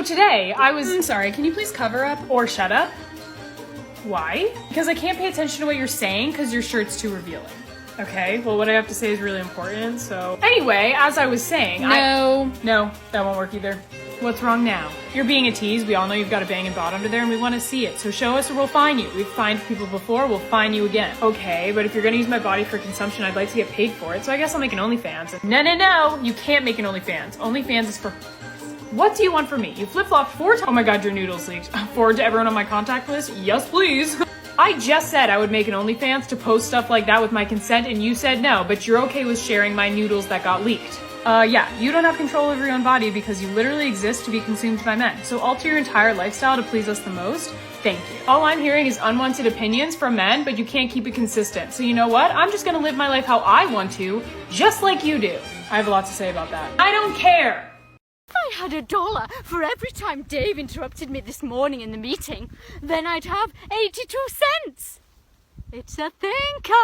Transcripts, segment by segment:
today I was... sorry, can you please cover up or shut up? Why? Because I can't pay attention to what you're saying because your shirt's too revealing. Okay, well what I have to say is really important, so... Anyway, as I was saying, No, that won't work either. What's wrong now? You're being a tease, we all know you've got a banging bod under there and we want to see it, so show us or we'll fine you. We've fined people before, we'll fine you again. Okay, but if you're gonna use my body for consumption, I'd like to get paid for it, so I guess I'll make an OnlyFans. No, you can't make an OnlyFans. OnlyFans is for... What do you want from me? You flip-flopped 4 times. Oh my god, your noodles leaked. Forward to everyone on my contact list? Yes, please. I just said I would make an OnlyFans to post stuff like that with my consent and you said no, but you're okay with sharing my noodles that got leaked. Yeah, you don't have control over your own body because you literally exist to be consumed by men. So alter your entire lifestyle to please us the most? Thank you. All I'm hearing is unwanted opinions from men, but you can't keep it consistent. So you know what? I'm just gonna live my life how I want to, just like you do. I have a lot to say about that. I don't care! If I had $1 for every time Dave interrupted me this morning in the meeting, then I'd have 82 cents. It's a thinker.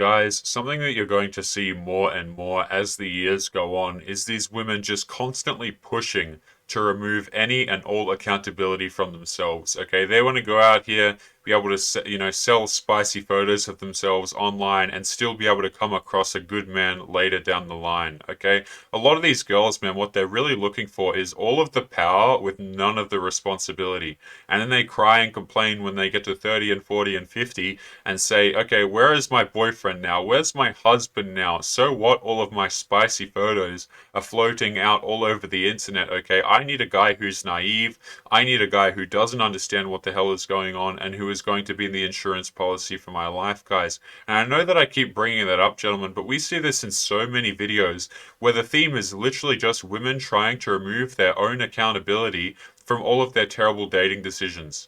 Guys, something that you're going to see more and more as the years go on is these women just constantly pushing to remove any and all accountability from themselves, okay? They want to go out here, be able to, sell spicy photos of themselves online and still be able to come across a good man later down the line, okay? A lot of these girls, man, what they're really looking for is all of the power with none of the responsibility. And then they cry and complain when they get to 30 and 40 and 50 and say, okay, where is my boyfriend now? Where's my husband now? So what? All of my spicy photos are floating out all over the internet, okay? I need a guy who's naive. I need a guy who doesn't understand what the hell is going on and who is going to be the insurance policy for my life, guys. And I know that I keep bringing that up, gentlemen, but we see this in so many videos where the theme is literally just women trying to remove their own accountability from all of their terrible dating decisions.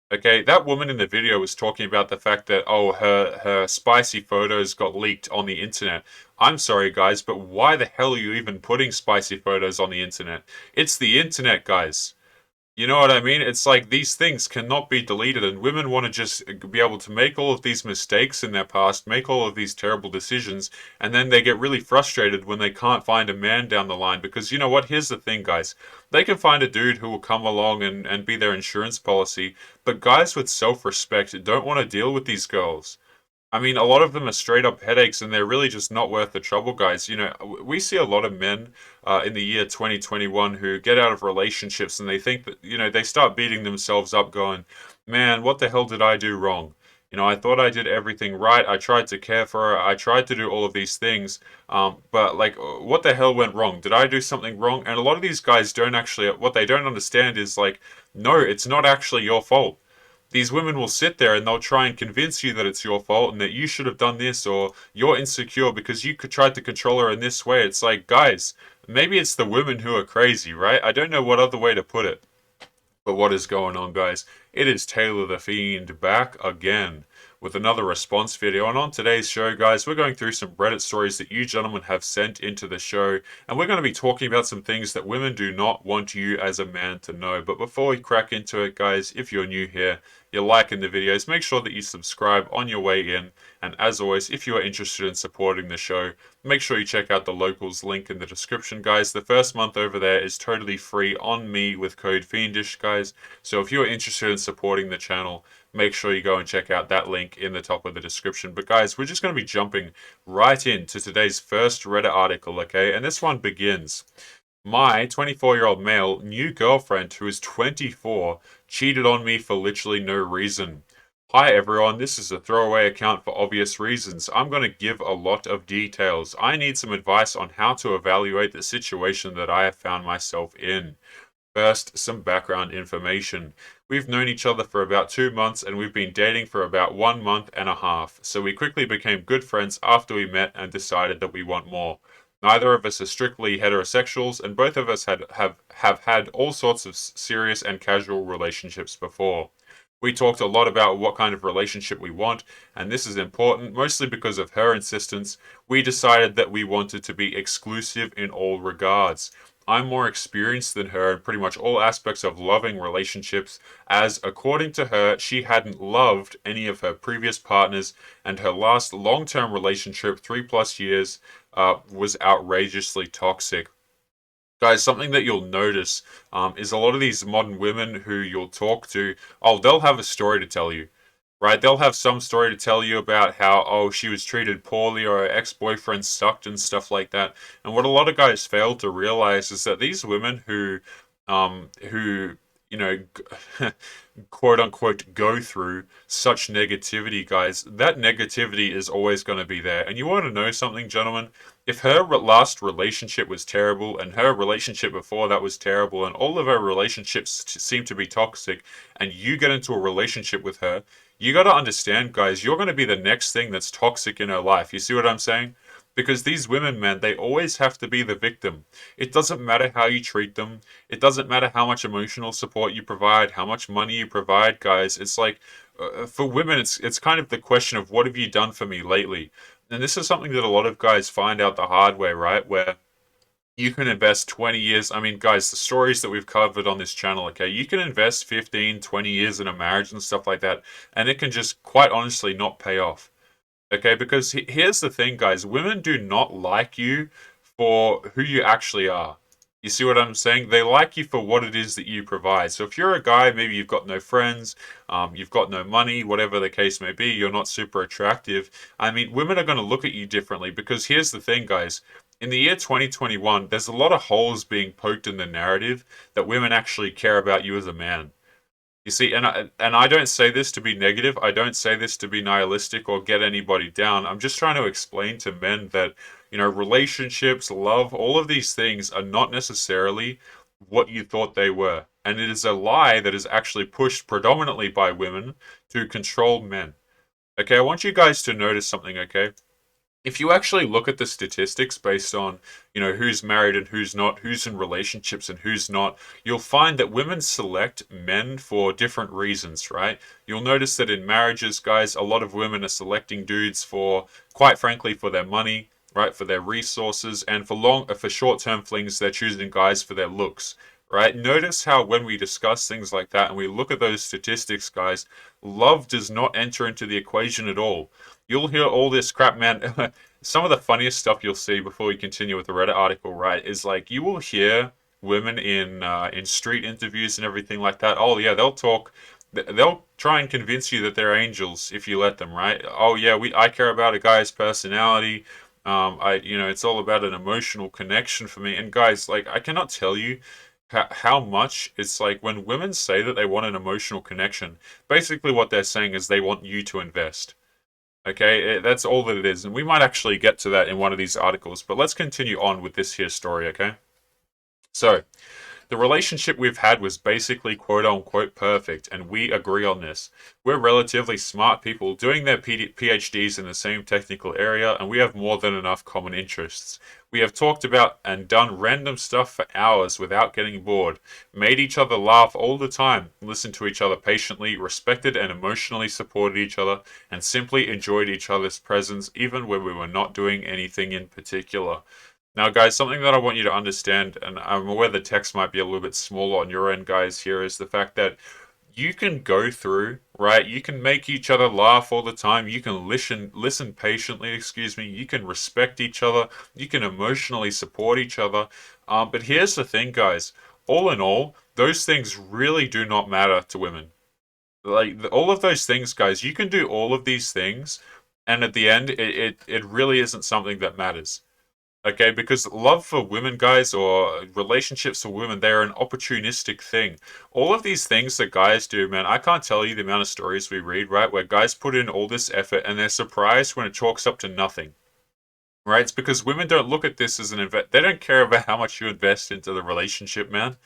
Okay, that woman in the video was talking about the fact that, oh, her spicy photos got leaked on the internet. I'm sorry, guys, but why the hell are you even putting spicy photos on the internet? It's the internet, guys. You know what I mean? It's like these things cannot be deleted, and women want to just be able to make all of these mistakes in their past, make all of these terrible decisions, and then they get really frustrated when they can't find a man down the line. Because you know what? Here's the thing, guys. They can find a dude who will come along and be their insurance policy, but guys with self-respect don't want to deal with these girls. I mean, a lot of them are straight up headaches and they're really just not worth the trouble, guys. We see a lot of men in the year 2021 who get out of relationships and they think that, they start beating themselves up going, man, what the hell did I do wrong? I thought I did everything right. I tried to care for her. I tried to do all of these things. But what the hell went wrong? Did I do something wrong? And a lot of these guys what they don't understand is no, it's not actually your fault. These women will sit there and they'll try and convince you that it's your fault and that you should have done this or you're insecure because you tried to control her in this way. It's like, guys, maybe it's the women who are crazy, right? I don't know what other way to put it. But what is going on, guys? It is Taylor the Fiend back again with another response video. And on today's show, guys, we're going through some Reddit stories that you gentlemen have sent into the show. And we're going to be talking about some things that women do not want you as a man to know. But before we crack into it, guys, if you're new here, you're liking the videos, make sure that you subscribe on your way in. And as always, if you are interested in supporting the show, make sure you check out the locals link in the description, guys. The first month over there is totally free on me with code Fiendish, guys. So if you're interested in supporting the channel, make sure you go and check out that link in the top of the description. But guys, we're just going to be jumping right into today's first Reddit article, okay? And this one begins. My 24-year-old male new girlfriend who is 24 cheated on me for literally no reason. Hi everyone, this is a throwaway account for obvious reasons. I'm going to give a lot of details. I need some advice on how to evaluate the situation that I have found myself in. First, some background information. We've known each other for about 2 months and we've been dating for about 1 month and a half, so we quickly became good friends after we met and decided that we want more. Neither of us are strictly heterosexuals and both of us have had all sorts of serious and casual relationships before. We talked a lot about what kind of relationship we want, and this is important, mostly because of her insistence. We decided that we wanted to be exclusive in all regards. I'm more experienced than her in pretty much all aspects of loving relationships, as, according to her, she hadn't loved any of her previous partners, and her last long-term relationship, 3+ years, was outrageously toxic. Guys, something that you'll notice is a lot of these modern women who you'll talk to, oh, they'll have a story to tell you, right? They'll have some story to tell you about how, oh, she was treated poorly or her ex-boyfriend sucked and stuff like that. And what a lot of guys fail to realize is that these women who, you know, quote unquote, go through such negativity, guys, that negativity is always going to be there. And you want to know something, gentlemen? If her last relationship was terrible and her relationship before that was terrible and all of her relationships seem to be toxic and you get into a relationship with her, you got to understand, guys, you're going to be the next thing that's toxic in her life. You see what I'm saying? Because these women, man, they always have to be the victim. It doesn't matter how you treat them. It doesn't matter how much emotional support you provide, how much money you provide, guys. It's like, for women, it's kind of the question of what have you done for me lately? And this is something that a lot of guys find out the hard way, right? Where you can invest 20 years. I mean, guys, the stories that we've covered on this channel, okay, you can invest 15, 20 years in a marriage and stuff like that, and it can just quite honestly not pay off. Okay, because here's the thing, guys. Women do not like you for who you actually are. You see what I'm saying? They like you for what it is that you provide. So if you're a guy, maybe you've got no friends, you've got no money, whatever the case may be, you're not super attractive. I mean, women are going to look at you differently because here's the thing, guys. In the year 2021, there's a lot of holes being poked in the narrative that women actually care about you as a man. You see, and I don't say this to be negative. I don't say this to be nihilistic or get anybody down. I'm just trying to explain to men that, relationships, love, all of these things are not necessarily what you thought they were. And it is a lie that is actually pushed predominantly by women to control men. Okay, I want you guys to notice something, okay? If you actually look at the statistics based on, who's married and who's not, who's in relationships and who's not, you'll find that women select men for different reasons, right? You'll notice that in marriages, guys, a lot of women are selecting dudes for, quite frankly, for their money, right, for their resources, and for short-term flings, they're choosing guys for their looks. Right? Notice how when we discuss things like that and we look at those statistics, guys, love does not enter into the equation at all. You'll hear all this crap, man. Some of the funniest stuff you'll see before we continue with the Reddit article, right, is like you will hear women in street interviews and everything like that. Oh yeah, they'll talk. They'll try and convince you that they're angels if you let them, right? Oh yeah, I care about a guy's personality. It's all about an emotional connection for me. And guys, like, I cannot tell you how much it's like when women say that they want an emotional connection. Basically, what they're saying is they want you to invest. Okay, that's all that it is. And we might actually get to that in one of these articles, but let's continue on with this here story, okay? So, the relationship we've had was basically quote unquote perfect, and we agree on this. We're relatively smart people doing their PhDs in the same technical area, and we have more than enough common interests. We have talked about and done random stuff for hours without getting bored, made each other laugh all the time, listened to each other patiently, respected and emotionally supported each other, and simply enjoyed each other's presence even when we were not doing anything in particular. Now, guys, something that I want you to understand, and I'm aware the text might be a little bit smaller on your end, guys, here is the fact that you can go through, right? You can make each other laugh all the time. You can listen patiently, excuse me. You can respect each other. You can emotionally support each other. But here's the thing, guys. All in all, those things really do not matter to women. Like, all of those things, guys, you can do all of these things, and at the end, it really isn't something that matters. Okay, because love for women, guys, or relationships for women, they're an opportunistic thing. All of these things that guys do, man, I can't tell you the amount of stories we read, right, where guys put in all this effort and they're surprised when it chalks up to nothing. Right? It's because women don't look at this as an invest. They don't care about how much you invest into the relationship, man.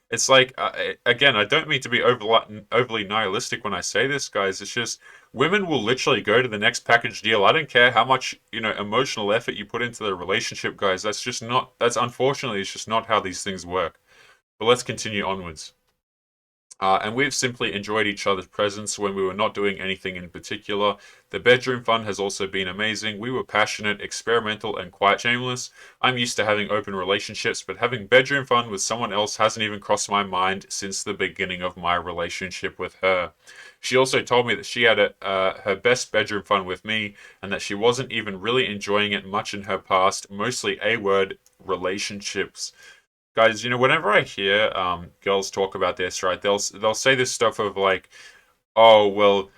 It's like, again, I don't mean to be overly nihilistic when I say this, guys. It's just women will literally go to the next package deal. I don't care how much, emotional effort you put into the relationship, guys. That's unfortunately, it's just not how these things work. But let's continue onwards. And we've simply enjoyed each other's presence when we were not doing anything in particular. The bedroom fun has also been amazing. We were passionate, experimental, and quite shameless. I'm used to having open relationships, but having bedroom fun with someone else hasn't even crossed my mind since the beginning of my relationship with her. She also told me that she had her best bedroom fun with me, and that she wasn't even really enjoying it much in her past, mostly A-word relationships. guys, whenever I hear girls talk about this, right, they'll say this stuff of like, oh well,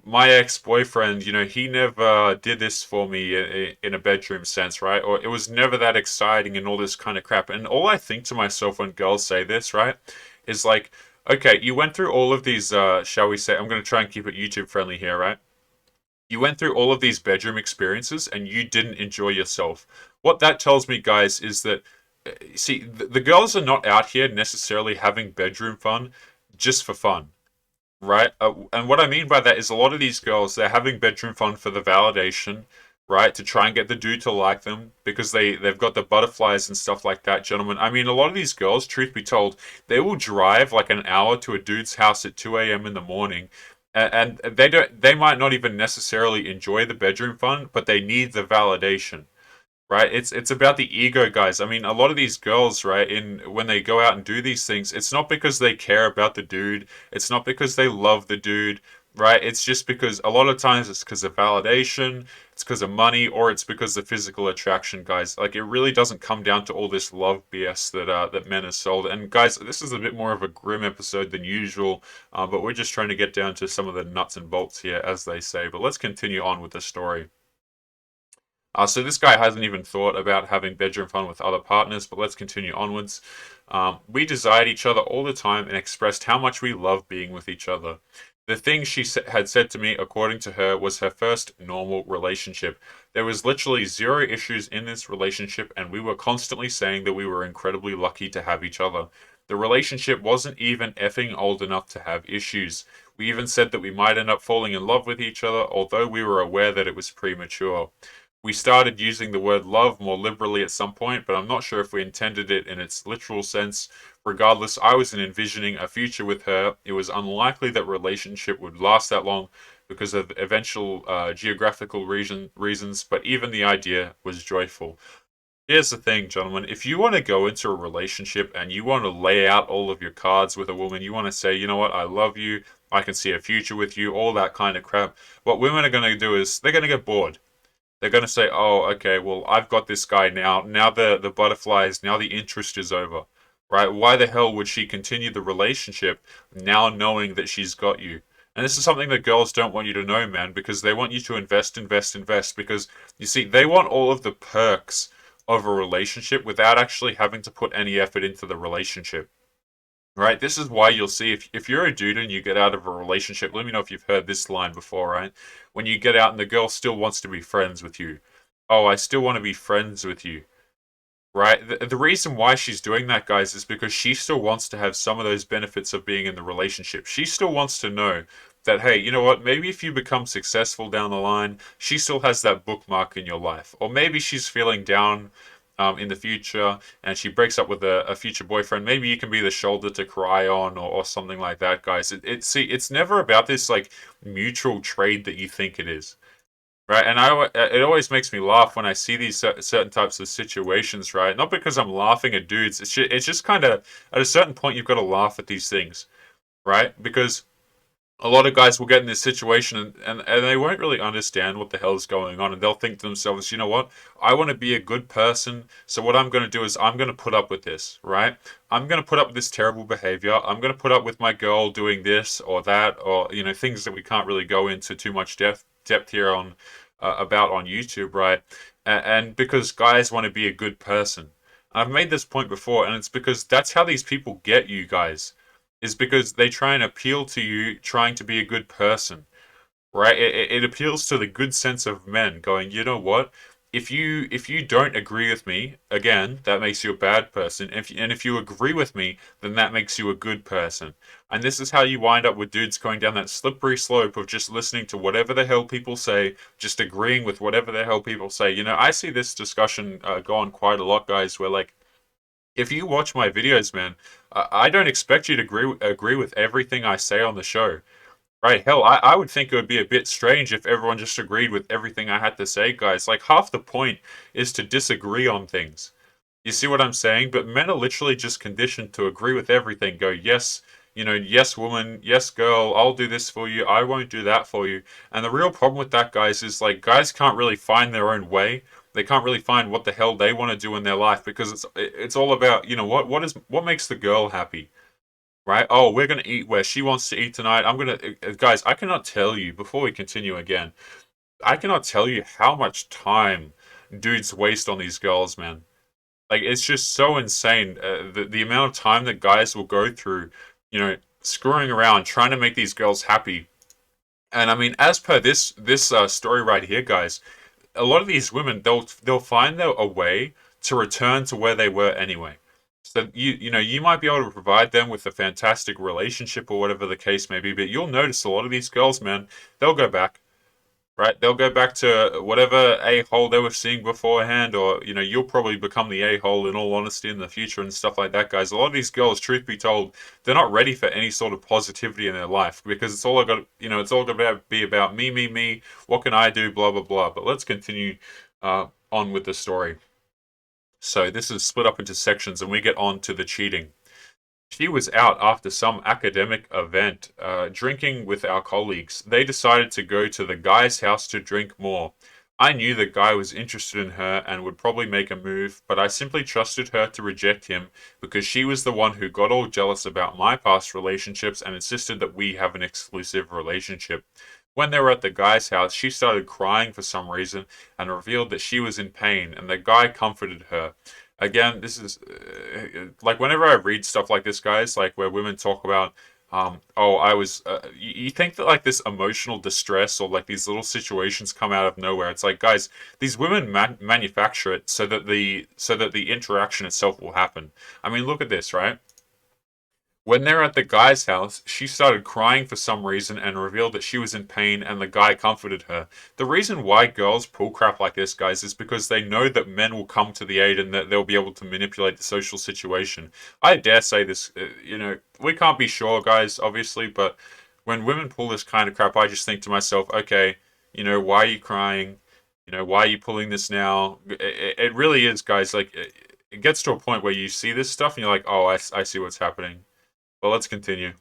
my ex-boyfriend, he never did this for me in a bedroom sense, right? Or it was never that exciting and all this kind of crap. And all I think to myself when girls say this, right, is like, okay, you went through all of these, shall we say, I'm going to try and keep it YouTube friendly here, right? You went through all of these bedroom experiences and you didn't enjoy yourself. What that tells me, guys, is that, see, the girls are not out here necessarily having bedroom fun just for fun. Right? And what I mean by that is a lot of these girls, they're having bedroom fun for the validation, right? To try and get the dude to like them because they've got the butterflies and stuff like that, gentlemen. I mean, a lot of these girls, truth be told, they will drive like an hour to a dude's house at 2 a.m. in the morning. And they might not even necessarily enjoy the bedroom fun, but they need the validation. Right? It's about the ego, guys. I mean, a lot of these girls, right, in when they go out and do these things, it's not because they care about the dude. It's not because they love the dude, right? It's just because a lot of times it's because of validation, it's because of money, or it's because of physical attraction, guys. Like it really doesn't come down to all this love BS that men are sold. And guys, this is a bit more of a grim episode than usual, but we're just trying to get down to some of the nuts and bolts here, as they say. But let's continue on with the story. So this guy hasn't even thought about having bedroom fun with other partners, but let's continue onwards. We desired each other all the time and expressed how much we love being with each other. The thing she had said to me, according to her, was her first normal relationship. There was literally zero issues in this relationship, and we were constantly saying that we were incredibly lucky to have each other. The relationship wasn't even effing old enough to have issues. We even said that we might end up falling in love with each other, although we were aware that it was premature. We started using the word love more liberally at some point, but I'm not sure if we intended it in its literal sense. Regardless, I wasn't envisioning a future with her. It was unlikely that relationship would last that long because of eventual geographical reasons, but even the idea was joyful. Here's the thing, gentlemen. If you want to go into a relationship and you want to lay out all of your cards with a woman, you want to say, you know what, I love you, I can see a future with you, all that kind of crap, what women are going to do is they're going to get bored. They're going to say, oh, okay, well, I've got this guy now. Now the butterflies, now the interest is over. Right? Why the hell would she continue the relationship now knowing that she's got you? And this is something that girls don't want you to know, man, because they want you to invest, invest, invest. Because, you see, they want all of the perks of a relationship without actually having to put any effort into the relationship. Right? This is why you'll see if you're a dude and you get out of a relationship, let me know if you've heard this line before, right? When you get out and the girl still wants to be friends with you. Oh, I still want to be friends with you. Right? The reason why she's doing that, guys, is because she still wants to have some of those benefits of being in the relationship. She still wants to know that, hey, you know what? Maybe if you become successful down the line, she still has that bookmark in your life. Or maybe she's feeling down in the future and she breaks up with a future boyfriend. Maybe you can be the shoulder to cry on or something like that, guys. See, it's never about this like mutual trade that you think it is. Right, and it always makes me laugh when I see these certain types of situations, right? Not because I'm laughing at dudes, it's just kind of, at a certain point, you've got to laugh at these things, right? Because a lot of guys will get in this situation and they won't really understand what the hell is going on, and they'll think to themselves, you know what? I want to be a good person, so what I'm going to do is I'm going to put up with this, right? I'm going to put up with this terrible behavior. I'm going to put up with my girl doing this or that, or, things that we can't really go into too much depth here on about on YouTube, right? And because guys want to be a good person. I've made this point before, and it's because that's how these people get you guys, is because they try and appeal to you trying to be a good person, right? It appeals to the good sense of men going, you know what? If you don't agree with me, again, that makes you a bad person. If you agree with me, then that makes you a good person. And this is how you wind up with dudes going down that slippery slope of just listening to whatever the hell people say, just agreeing with whatever the hell people say. I see this discussion go on quite a lot, guys, where like, if you watch my videos, man, I don't expect you to agree with everything I say on the show. Right, hell, I would think it would be a bit strange if everyone just agreed with everything I had to say, guys. Like, half the point is to disagree on things. You see what I'm saying? But men are literally just conditioned to agree with everything. Go, yes, yes, woman, yes, girl, I'll do this for you, I won't do that for you. And the real problem with that, guys, is like, guys can't really find their own way. They can't really find what the hell they want to do in their life because it's all about, what makes the girl happy, right? Oh, we're gonna eat where she wants to eat tonight. Guys, I cannot tell you, before we continue again, I cannot tell you how much time dudes waste on these girls, man. Like, it's just so insane. The amount of time that guys will go through, screwing around, trying to make these girls happy. And I mean, as per this story right here, guys, a lot of these women, they'll find a way to return to where they were anyway. So you might be able to provide them with a fantastic relationship or whatever the case may be, but you'll notice a lot of these girls, man, they'll go back. Right, they'll go back to whatever a-hole they were seeing beforehand, or you'll probably become the a-hole in all honesty in the future and stuff like that, guys. A lot of these girls, truth be told, they're not ready for any sort of positivity in their life because it's all got to be about me, me, me. What can I do? Blah blah blah. But let's continue on with the story. So this is split up into sections, and we get on to the cheating. She was out after some academic event, drinking with our colleagues. They decided to go to the guy's house to drink more. I knew the guy was interested in her and would probably make a move, but I simply trusted her to reject him because she was the one who got all jealous about my past relationships and insisted that we have an exclusive relationship. When they were at the guy's house, she started crying for some reason and revealed that she was in pain, and the guy comforted her. Again, this is like whenever I read stuff like this, guys, like where women talk about, oh, I was, you think that like this emotional distress or like these little situations come out of nowhere. It's like, guys, these women manufacture it so that the interaction itself will happen. I mean, look at this, right? When they're at the guy's house, she started crying for some reason and revealed that she was in pain, and the guy comforted her. The reason why girls pull crap like this, guys, is because they know that men will come to the aid and that they'll be able to manipulate the social situation. I dare say this, we can't be sure, guys, obviously, but when women pull this kind of crap, I just think to myself, okay, why are you crying? Why are you pulling this now? It really is, guys, like, it gets to a point where you see this stuff and you're like, oh, I see what's happening. Well, let's continue.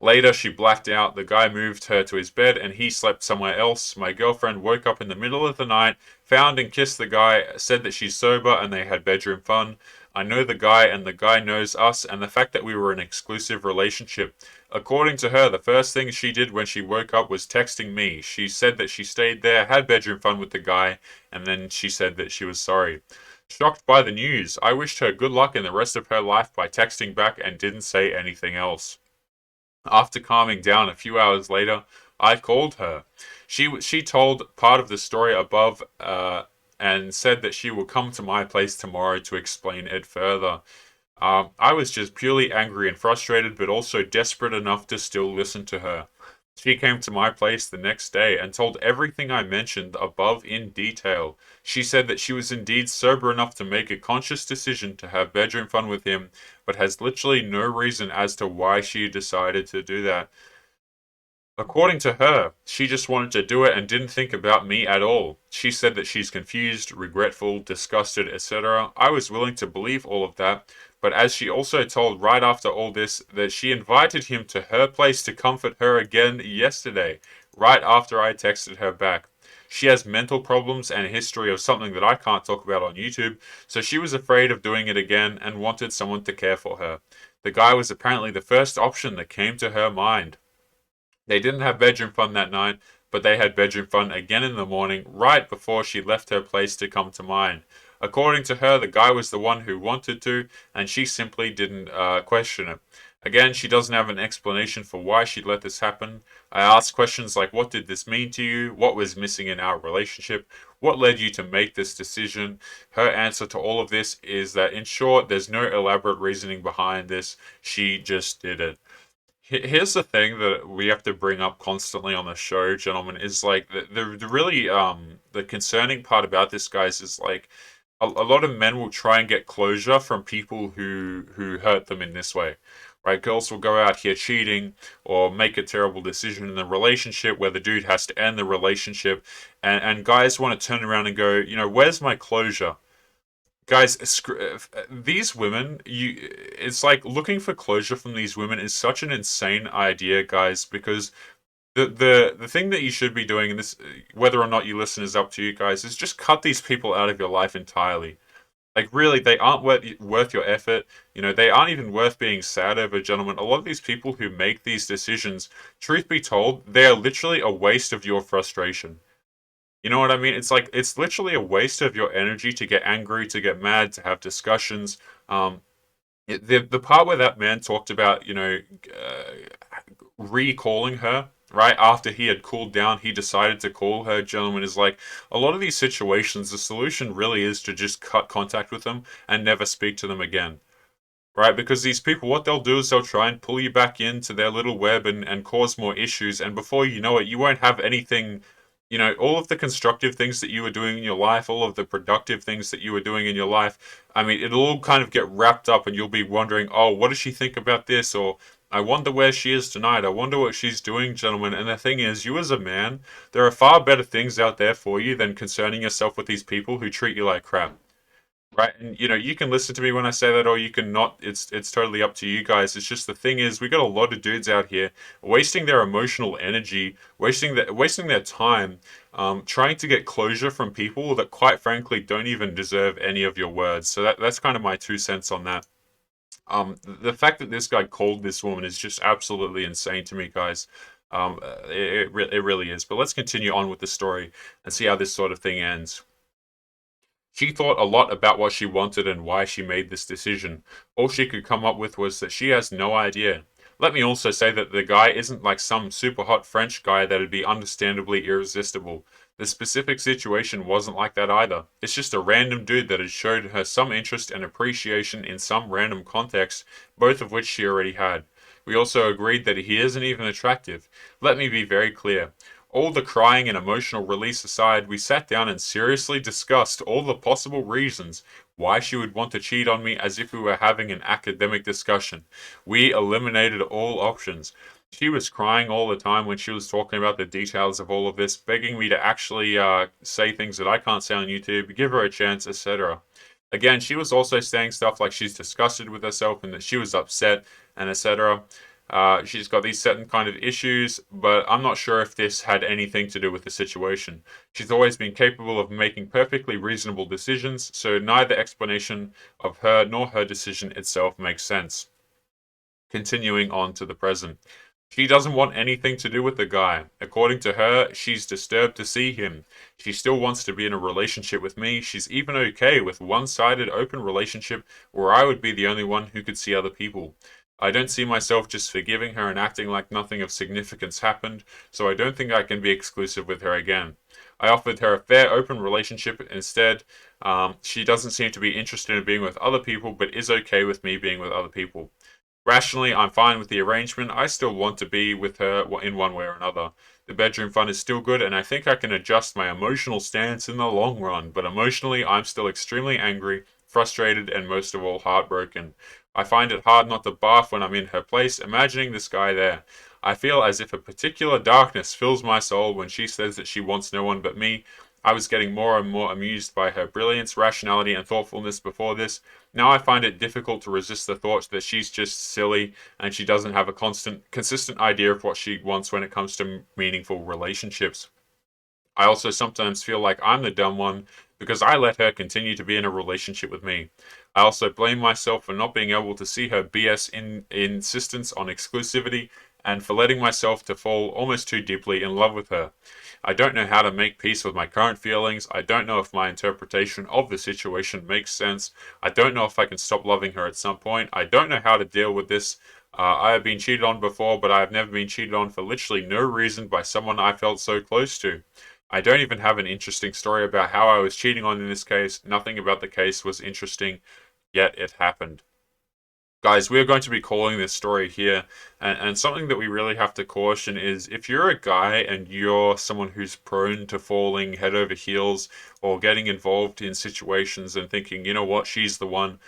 Later, she blacked out. The guy moved her to his bed and he slept somewhere else. My girlfriend woke up in the middle of the night, found and kissed the guy, said that she's sober and they had bedroom fun. I know the guy and the guy knows us and the fact that we were in an exclusive relationship. According to her, the first thing she did when she woke up was texting me. She said that she stayed there, had bedroom fun with the guy, and then she said that she was sorry. Shocked by the news, I wished her good luck in the rest of her life by texting back and didn't say anything else. After calming down a few hours later, I called her. She told part of the story above and said that she will come to my place tomorrow to explain it further. I was just purely angry and frustrated, but also desperate enough to still listen to her. She came to my place the next day and told everything I mentioned above in detail. She said that she was indeed sober enough to make a conscious decision to have bedroom fun with him, but has literally no reason as to why she decided to do that. According to her, she just wanted to do it and didn't think about me at all. She said that she's confused, regretful, disgusted, etc. I was willing to believe all of that, but as she also told right after all this, that she invited him to her place to comfort her again yesterday, right after I texted her back. She has mental problems and a history of something that I can't talk about on YouTube, so she was afraid of doing it again and wanted someone to care for her. The guy was apparently the first option that came to her mind. They didn't have bedroom fun that night, but they had bedroom fun again in the morning, right before she left her place to come to mine. According to her, the guy was the one who wanted to, and she simply didn't question it. Again, she doesn't have an explanation for why she'd let this happen. I asked questions like, what did this mean to you? What was missing in our relationship? What led you to make this decision? Her answer to all of this is that, in short, there's no elaborate reasoning behind this. She just did it. Here's the thing that we have to bring up constantly on the show, gentlemen, is like the really the concerning part about this, guys, is like a lot of men will try and get closure from people who hurt them in this way. Right? Girls will go out here cheating or make a terrible decision in the relationship where the dude has to end the relationship, and guys want to turn around and go, where's my closure? Guys, these women, it's like looking for closure from these women is such an insane idea, guys, because The thing that you should be doing, and this, whether or not you listen is up to you guys, is just cut these people out of your life entirely. Like, really, they aren't worth your effort. You know, they aren't even worth being sad over, gentlemen. A lot of these people who make these decisions, truth be told, they are literally a waste of your frustration. You know what I mean? It's like, it's literally a waste of your energy to get angry, to get mad, to have discussions. The part where that man talked about, recalling her, right after he had cooled down, he decided to call her, gentlemen, is like, a lot of these situations, the solution really is to just cut contact with them and never speak to them again. Right? Because these people, what they'll do is they'll try and pull you back into their little web and cause more issues. And before you know it, you won't have anything, all of the constructive things that you were doing in your life, all of the productive things that you were doing in your life. I mean, it'll all kind of get wrapped up and you'll be wondering, oh, what does she think about this? Or I wonder where she is tonight. I wonder what she's doing, gentlemen. And the thing is, you as a man, there are far better things out there for you than concerning yourself with these people who treat you like crap. Right, and you can listen to me when I say that, or you can not. It's totally up to you guys. It's just the thing is, we got a lot of dudes out here wasting their emotional energy, wasting their time, trying to get closure from people that, quite frankly, don't even deserve any of your words. So that's kind of my 2 cents on that. The fact that this guy called this woman is just absolutely insane to me, guys. It really is. But let's continue on with the story and see how this sort of thing ends. She thought a lot about what she wanted and why she made this decision. All she could come up with was that she has no idea. Let me also say that the guy isn't like some super hot French guy that'd be understandably irresistible. The specific situation wasn't like that either. It's just a random dude that had showed her some interest and appreciation in some random context, both of which she already had. We also agreed that he isn't even attractive. Let me be very clear. All the crying and emotional release aside, we sat down and seriously discussed all the possible reasons why she would want to cheat on me as if we were having an academic discussion. We eliminated all options. She was crying all the time when she was talking about the details of all of this, begging me to actually say things that I can't say on YouTube, give her a chance, etc. Again, she was also saying stuff like she's disgusted with herself and that she was upset and etc. She's got these certain kind of issues, but I'm not sure if this had anything to do with the situation. She's always been capable of making perfectly reasonable decisions, so neither explanation of her nor her decision itself makes sense. Continuing on to the present. She doesn't want anything to do with the guy. According to her, she's disturbed to see him. She still wants to be in a relationship with me. She's even okay with one-sided open relationship where I would be the only one who could see other people. I don't see myself just forgiving her and acting like nothing of significance happened, so I don't think I can be exclusive with her again. I offered her a fair, open relationship instead. She doesn't seem to be interested in being with other people, but is okay with me being with other people. Rationally, I'm fine with the arrangement. I still want to be with her in one way or another. The bedroom fun is still good, and I think I can adjust my emotional stance in the long run, but emotionally, I'm still extremely angry, frustrated, and most of all, heartbroken. I find it hard not to barf when I'm in her place, imagining this guy there. I feel as if a particular darkness fills my soul when she says that she wants no one but me. I was getting more and more amused by her brilliance, rationality, and thoughtfulness before this. Now I find it difficult to resist the thought that she's just silly and she doesn't have a consistent idea of what she wants when it comes to meaningful relationships. I also sometimes feel like I'm the dumb one because I let her continue to be in a relationship with me. I also blame myself for not being able to see her BS insistence on exclusivity and for letting myself to fall almost too deeply in love with her. I don't know how to make peace with my current feelings. I don't know if my interpretation of the situation makes sense. I don't know if I can stop loving her at some point. I don't know how to deal with this. I have been cheated on before, but I have never been cheated on for literally no reason by someone I felt so close to. I don't even have an interesting story about how I was cheating on in this case. Nothing about the case was interesting, yet it happened. Guys, we're going to be calling this story here, and something that we really have to caution is if you're a guy and you're someone who's prone to falling head over heels or getting involved in situations and thinking, you know what, she's the one,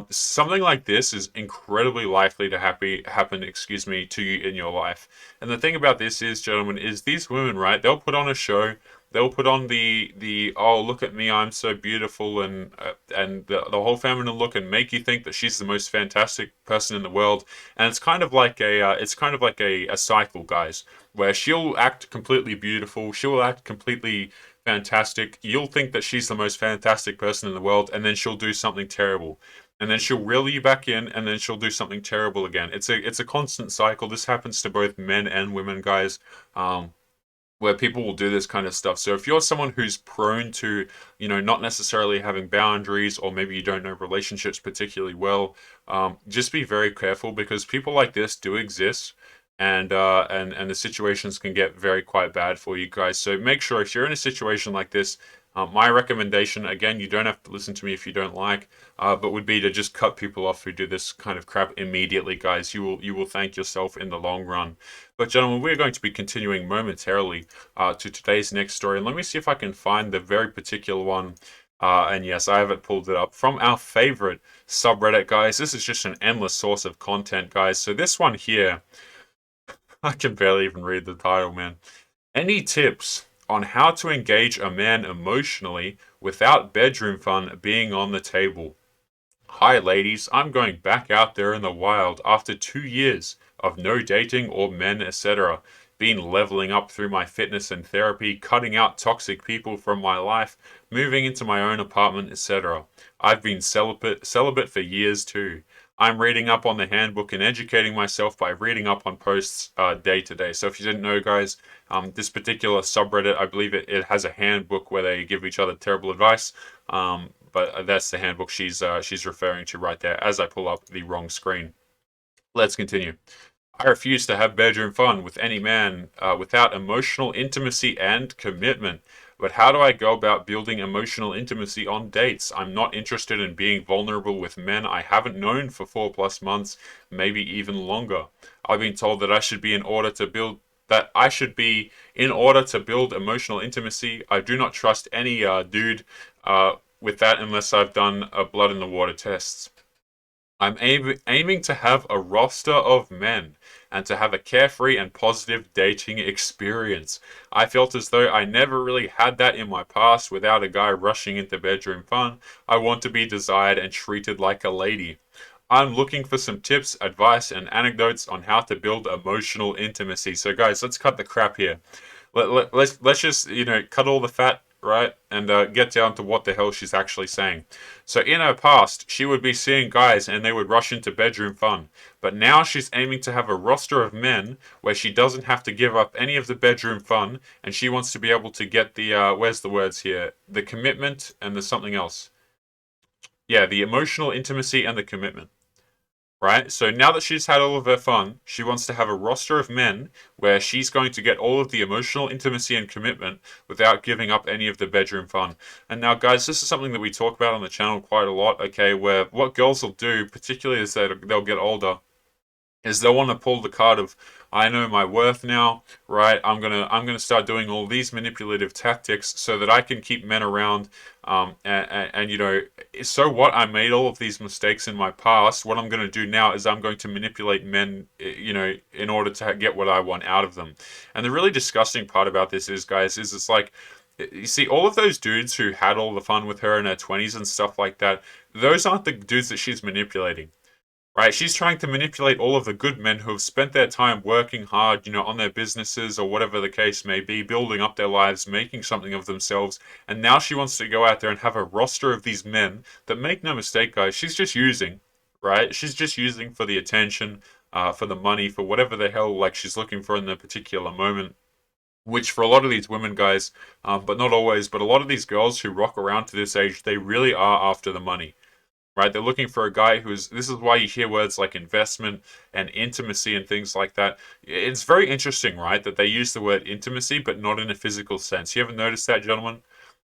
something like this is incredibly likely to happen, to you in your life. And the thing about this is, gentlemen, is these women, right? They'll put on a show. They'll put on the oh, look at me, I'm so beautiful, and the whole feminine look, and make you think that she's the most fantastic person in the world. And it's kind of like a cycle, guys, where she'll act completely beautiful, she'll act completely fantastic. You'll think that she's the most fantastic person in the world, and then she'll do something terrible, and then she'll reel you back in, and then she'll do something terrible again. It's a constant cycle. This happens to both men and women, guys, where people will do this kind of stuff. So if you're someone who's prone to, not necessarily having boundaries, or maybe you don't know relationships particularly well, just be very careful, because people like this do exist. And the situations can get very quite bad for you guys. So make sure, if you're in a situation like this, my recommendation, again, you don't have to listen to me if you don't like, but would be to just cut people off who do this kind of crap immediately, guys. You will thank yourself in the long run. But gentlemen, we're going to be continuing momentarily to today's next story. And let me see if I can find the very particular one. And yes, I have it pulled it up from our favorite subreddit, guys. This is just an endless source of content, guys. So this one here, I can barely even read the title, man. Any tips on how to engage a man emotionally without bedroom fun being on the table? Hi, ladies. I'm going back out there in the wild after 2 years of no dating or men, etc. Been leveling up through my fitness and therapy, cutting out toxic people from my life, moving into my own apartment, etc. I've been celibate for years too. I'm reading up on the handbook and educating myself by reading up on posts day to day. So if you didn't know, guys, this particular subreddit, I believe it has a handbook where they give each other terrible advice. But that's the handbook she's referring to right there as I pull up the wrong screen. Let's continue. I refuse to have bedroom fun with any man without emotional intimacy and commitment. But how do I go about building emotional intimacy on dates? I'm not interested in being vulnerable with men I haven't known for 4+ months, maybe even longer. I've been told that I should be in order to build emotional intimacy. I do not trust any dude with that unless I've done a blood in the water tests. I'm aiming to have a roster of men and to have a carefree and positive dating experience. I felt as though I never really had that in my past without a guy rushing into bedroom fun. I want to be desired and treated like a lady. I'm looking for some tips, advice, and anecdotes on how to build emotional intimacy. So guys, let's cut the crap here. Let's just, cut all the fat, right? And get down to what the hell she's actually saying. So in her past, she would be seeing guys and they would rush into bedroom fun. But now she's aiming to have a roster of men where she doesn't have to give up any of the bedroom fun, and she wants to be able to get the, where's the words here? The commitment and the something else. Yeah, the emotional intimacy and the commitment. Right? So now that she's had all of her fun, she wants to have a roster of men where she's going to get all of the emotional intimacy and commitment without giving up any of the bedroom fun. And now, guys, this is something that we talk about on the channel quite a lot, okay, where what girls will do, particularly as they'll get older, is they'll want to pull the card of, I know my worth now, right? I'm gonna start doing all these manipulative tactics so that I can keep men around. And so what? I made all of these mistakes in my past. What I'm gonna do now is I'm going to manipulate men, in order to get what I want out of them. And the really disgusting part about this is, guys, is it's like, you see, all of those dudes who had all the fun with her in her 20s and stuff like that, those aren't the dudes that she's manipulating. Right, she's trying to manipulate all of the good men who have spent their time working hard, on their businesses or whatever the case may be, building up their lives, making something of themselves, and now she wants to go out there and have a roster of these men that, make no mistake, guys, she's just using, right? She's just using for the attention, for the money, for whatever the hell, like, she's looking for in the particular moment. Which for a lot of these women, guys, but not always, but a lot of these girls who rock around to this age, they really are after the money. Right, they're looking for a guy this is why you hear words like investment and intimacy and things like that. It's very interesting, right, that they use the word intimacy, but not in a physical sense. You ever noticed that, gentlemen?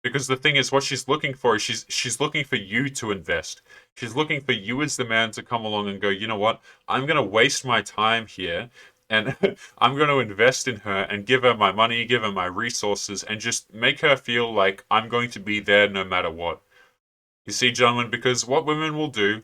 Because the thing is, what she's looking for is she's looking for you to invest. She's looking for you as the man to come along and go, you know what, I'm going to waste my time here, and I'm going to invest in her and give her my money, give her my resources, and just make her feel like I'm going to be there no matter what. You see, gentlemen, because what women will do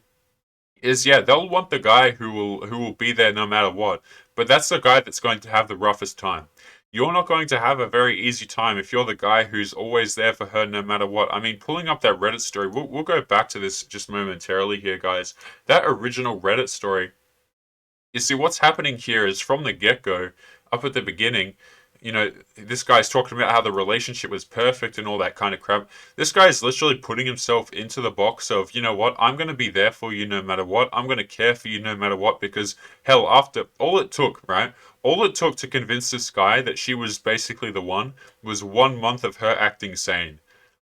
is, yeah, they'll want the guy who will be there no matter what. But that's the guy that's going to have the roughest time. You're not going to have a very easy time if you're the guy who's always there for her no matter what. I mean, pulling up that Reddit story, we'll go back to this just momentarily here, guys. That original Reddit story, you see, what's happening here is from the get-go, up at the beginning, this guy's talking about how the relationship was perfect and all that kind of crap. This guy's literally putting himself into the box of, you know what, I'm going to be there for you no matter what. I'm going to care for you no matter what, because, hell, after all it took, right? All it took to convince this guy that she was basically the one was 1 month of her acting sane.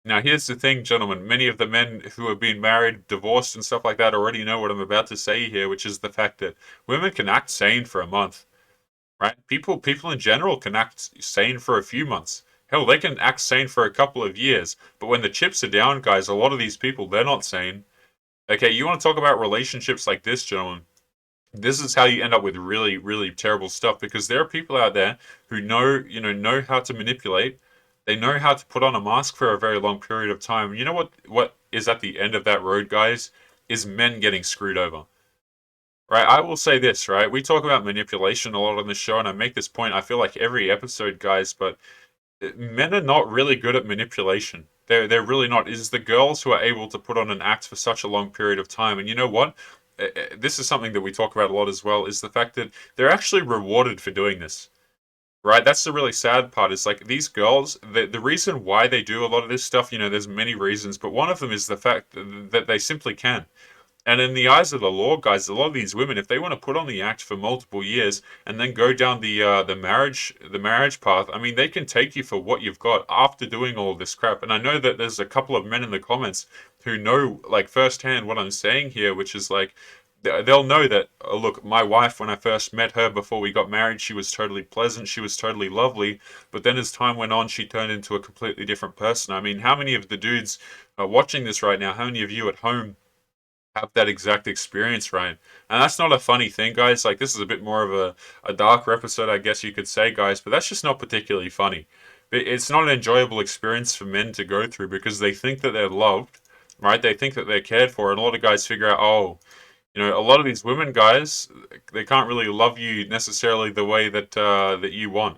Now, here's the thing, gentlemen. Many of the men who have been married, divorced, and stuff like that already know what I'm about to say here, which is the fact that women can act sane for a month, right? People in general can act sane for a few months. Hell, they can act sane for a couple of years. But when the chips are down, guys, a lot of these people, they're not sane. Okay, you want to talk about relationships like this, gentlemen? This is how you end up with really, really terrible stuff, because there are people out there who know how to manipulate. They know how to put on a mask for a very long period of time. You know what is at the end of that road, guys? Is men getting screwed over. Right, I will say this, right? We talk about manipulation a lot on this show, and I make this point, I feel like every episode, guys, but men are not really good at manipulation. They're really not. It is the girls who are able to put on an act for such a long period of time. And you know what? This is something that we talk about a lot as well, is the fact that they're actually rewarded for doing this. Right? That's the really sad part. Is like these girls, the reason why they do a lot of this stuff, there's many reasons, but one of them is the fact that they simply can. And in the eyes of the law, guys, a lot of these women, if they want to put on the act for multiple years and then go down the marriage path, I mean, they can take you for what you've got after doing all this crap. And I know that there's a couple of men in the comments who know, like, firsthand what I'm saying here, which is like, they'll know that, look, my wife, when I first met her before we got married, she was totally pleasant, she was totally lovely, but then as time went on, she turned into a completely different person. I mean, how many of the dudes watching this right now, how many of you at home have that exact experience, right? And that's not a funny thing, guys. Like, this is a bit more of a darker episode, I guess you could say, guys, but that's just not particularly funny. It's not an enjoyable experience for men to go through, because they think that they're loved, right? They think that they're cared for, and a lot of guys figure out, oh, a lot of these women, guys, they can't really love you necessarily the way that you want.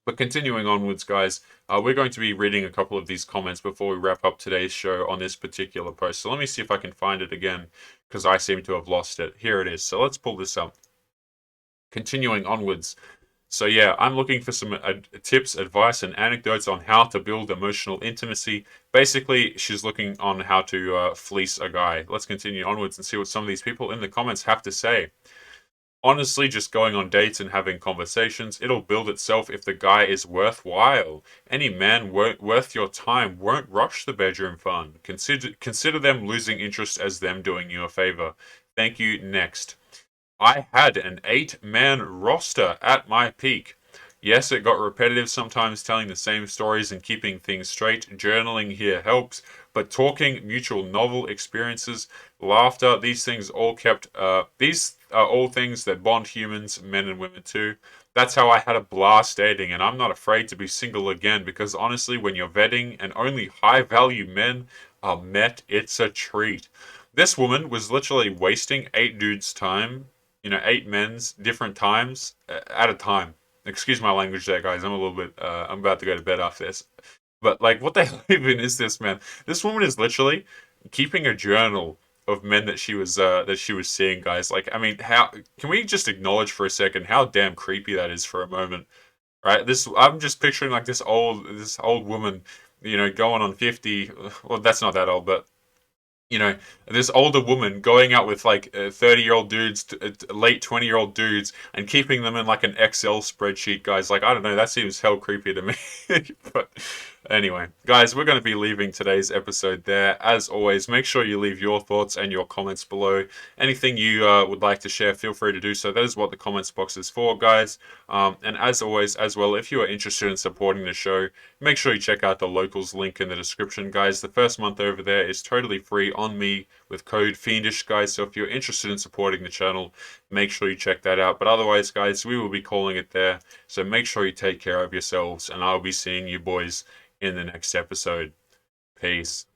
But continuing onwards, guys, we're going to be reading a couple of these comments before we wrap up today's show on this particular post. So let me see if I can find it again, because I seem to have lost it. Here it is. So let's pull this up. Continuing onwards. So yeah, I'm looking for some tips, advice, and anecdotes on how to build emotional intimacy. Basically, she's looking on how to fleece a guy. Let's continue onwards and see what some of these people in the comments have to say. Honestly, just going on dates and having conversations, it'll build itself if the guy is worthwhile. Any man worth your time won't rush the bedroom fun. Consider them losing interest as them doing you a favor. Thank you, next. I had an 8-man roster at my peak. Yes, it got repetitive sometimes, telling the same stories and keeping things straight. Journaling here helps, but talking, mutual novel experiences, laughter, these are all things that bond humans, men and women too. That's how I had a blast dating, and I'm not afraid to be single again, because honestly, when you're vetting and only high-value men are met, it's a treat. This woman was literally wasting 8 dudes' time, 8 men's different times at a time. Excuse my language there, guys. I'm about to go to bed after this. But, like, what the hell even is this, man? This woman is literally keeping a journal of men that she was seeing, guys. Like, I mean, how can we just acknowledge for a second how damn creepy that is for a moment, right? I'm just picturing like this old woman, going on 50. Well, that's not that old, but this older woman going out with like 30-year-old dudes, late 20-year-old dudes, and keeping them in like an Excel spreadsheet, guys. Like, I don't know, that seems hell creepy to me. But anyway, guys, we're going to be leaving today's episode there. As always, make sure you leave your thoughts and your comments below. Anything you would like to share, feel free to do so. That is what the comments box is for, guys. And as always, as well, if you are interested in supporting the show, make sure you check out the locals link in the description, guys. The first month over there is totally free on me with code Fiendish, guys. So if you're interested in supporting the channel, make sure you check that out. But otherwise, guys, we will be calling it there. So make sure you take care of yourselves, and I'll be seeing you boys in the next episode. Peace.